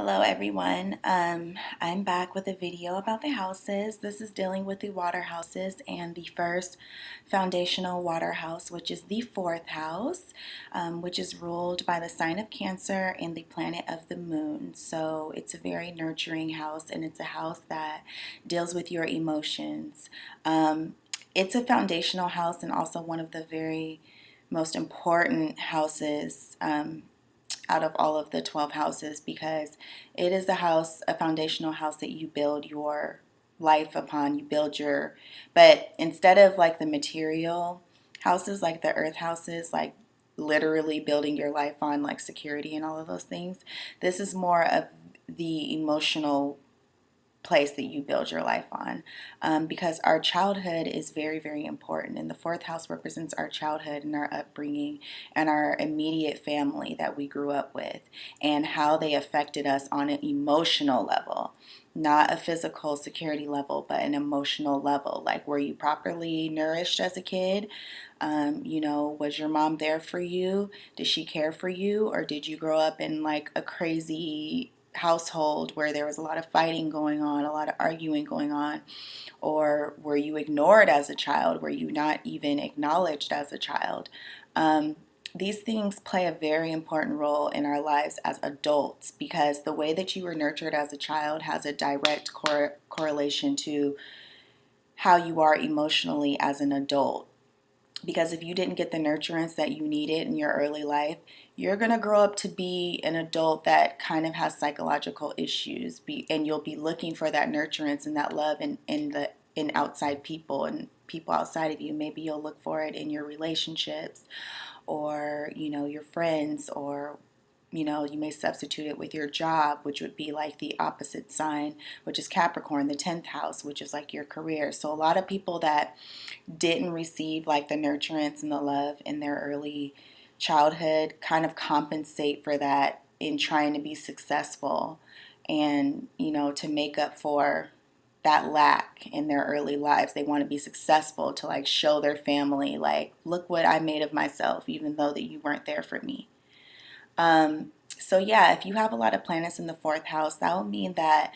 Hello everyone. I'm back with a video about the houses. This is dealing with the water houses and the first foundational water house, which is the fourth house, which is ruled by the sign of Cancer and the planet of the moon. So it's a very nurturing house, and it's a house that deals with your emotions. It's a foundational house and also one of the very most important houses out of all of the 12 houses, because it is a foundational house that you build your life upon. But instead of like the material houses, like the earth houses, like literally building your life on like security and all of those things, this is more of the emotional place that you build your life on, because our childhood is very, very important. And the fourth house represents our childhood and our upbringing and our immediate family that we grew up with and how they affected us on an emotional level. Not a physical security level, but an emotional level. Like, were you properly nourished as a kid? Was your mom there for you? Did she care for you? Or did you grow up in like a crazy household where there was a lot of fighting going on, a lot of arguing going on? Or were you ignored as a child? Were you not even acknowledged as a child? These things play a very important role in our lives as adults, because the way that you were nurtured as a child has a direct correlation to how you are emotionally as an adult. Because if you didn't get the nurturance that you needed in your early life, you're going to grow up to be an adult that kind of has psychological issues, and you'll be looking for that nurturance and that love in outside people and people outside of you. Maybe you'll look for it in your relationships, or your friends, or you may substitute it with your job, which would be like the opposite sign, which is Capricorn, the 10th house, which is like your career. So a lot of people that didn't receive like the nurturance and the love in their early childhood kind of compensate for that in trying to be successful, and to make up for that lack in their early lives. They want to be successful to like show their family, like, look what I made of myself, even though that you weren't there for me. So yeah, if you have a lot of planets in the fourth house, that will mean that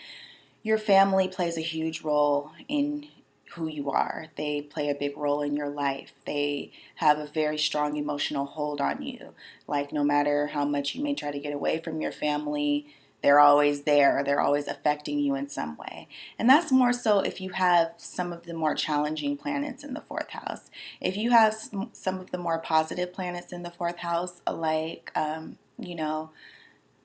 your family plays a huge role in who you are. They play a big role in your life. They have a very strong emotional hold on you. Like, no matter how much you may try to get away from your family, they're always there. They're always affecting you in some way. And that's more so if you have some of the more challenging planets in the fourth house. If you have some of the more positive planets in the fourth house, like,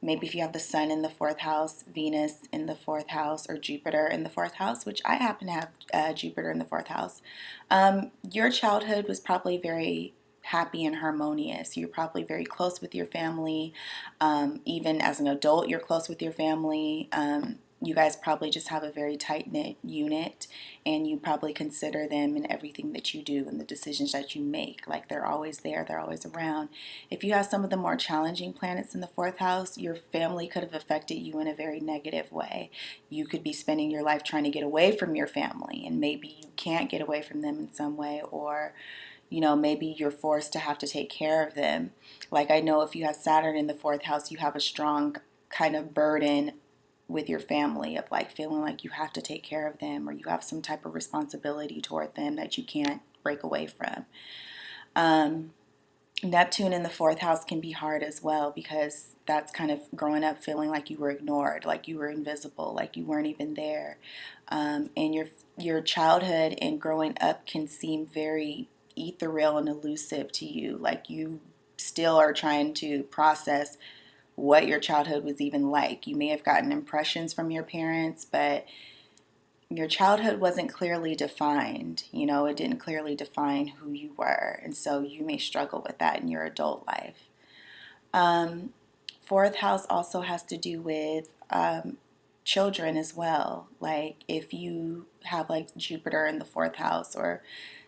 maybe if you have the sun in the fourth house, Venus in the fourth house, or Jupiter in the fourth house, which I happen to have Jupiter in the fourth house, your childhood was probably very happy and harmonious. You're probably very close with your family. Even as an adult, you're close with your family. You guys probably just have a very tight-knit unit, and you probably consider them in everything that you do and the decisions that you make. Like, they're always there, they're always around. If you have some of the more challenging planets in the fourth house, your family could have affected you in a very negative way. You could be spending your life trying to get away from your family, and maybe you can't get away from them in some way, or maybe you're forced to have to take care of them. Like, I know if you have Saturn in the fourth house, you have a strong kind of burden with your family of like feeling like you have to take care of them, or you have some type of responsibility toward them that you can't break away from. Neptune in the fourth house can be hard as well, because that's kind of growing up feeling like you were ignored, like you were invisible, like you weren't even there. And your childhood and growing up can seem very ethereal and elusive to you. Like, you still are trying to process what your childhood was even like. You may have gotten impressions from your parents, but your childhood wasn't clearly defined. It didn't clearly define who you were. And so you may struggle with that in your adult life. Fourth house also has to do with children as well. Like, if you have like Jupiter in the fourth house or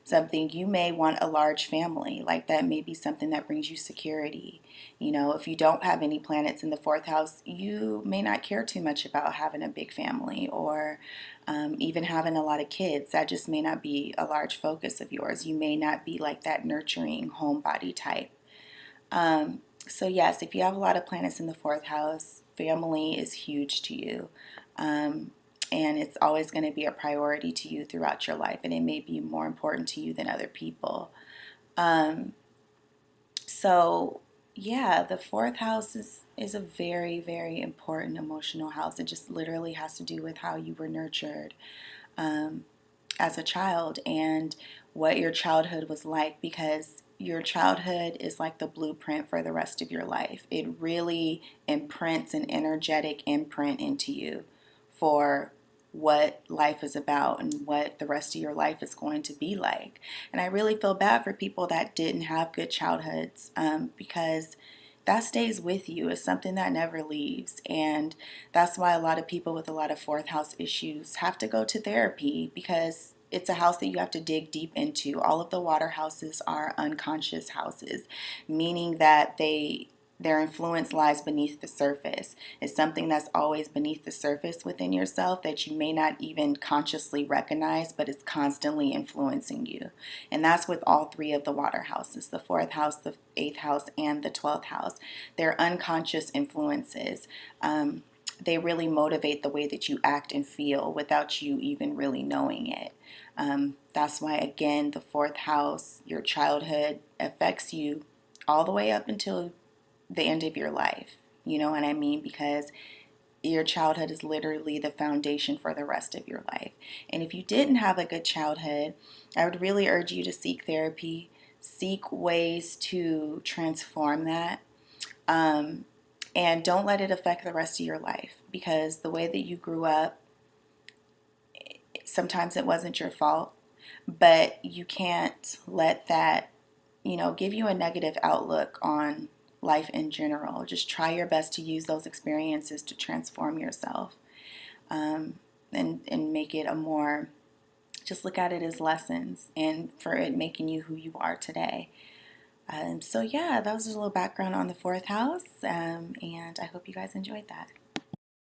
something, you may want a large family. Like, that may be something that brings you security. If you don't have any planets in the fourth house, you may not care too much about having a big family, or even having a lot of kids. That just may not be a large focus of yours. You may not be like that nurturing homebody type. So yes, if you have a lot of planets in the fourth house, family is huge to you. Um, and it's always going to be a priority to you throughout your life, and it may be more important to you than other people. Um, so yeah, the fourth house is a very, very important emotional house. It just literally has to do with how you were nurtured. Um, as a child and what your childhood was like, because your childhood is like the blueprint for the rest of your life. It really imprints an energetic imprint into you for what life is about and what the rest of your life is going to be like. And I really feel bad for people that didn't have good childhoods, because that stays with you. It's something that never leaves. And that's why a lot of people with a lot of fourth house issues have to go to therapy, because it's a house that you have to dig deep into. All of the water houses are unconscious houses, meaning that their influence lies beneath the surface. It's something that's always beneath the surface within yourself that you may not even consciously recognize, but it's constantly influencing you. And that's with all three of the water houses, the fourth house, the eighth house, and the 12th house. They're unconscious influences. They really motivate the way that you act and feel without you even really knowing it. That's why, again, the fourth house, your childhood, affects you all the way up until the end of your life. You know what I mean? Because your childhood is literally the foundation for the rest of your life. And if you didn't have a good childhood, I would really urge you to seek therapy, seek ways to transform that. Um, and don't let it affect the rest of your life, because the way that you grew up, sometimes it wasn't your fault, but you can't let that, give you a negative outlook on life in general. Just try your best to use those experiences to transform yourself, um, and make it a more, just look at it as lessons and for it making you who you are today. So, yeah, that was just a little background on the fourth house, and I hope you guys enjoyed that.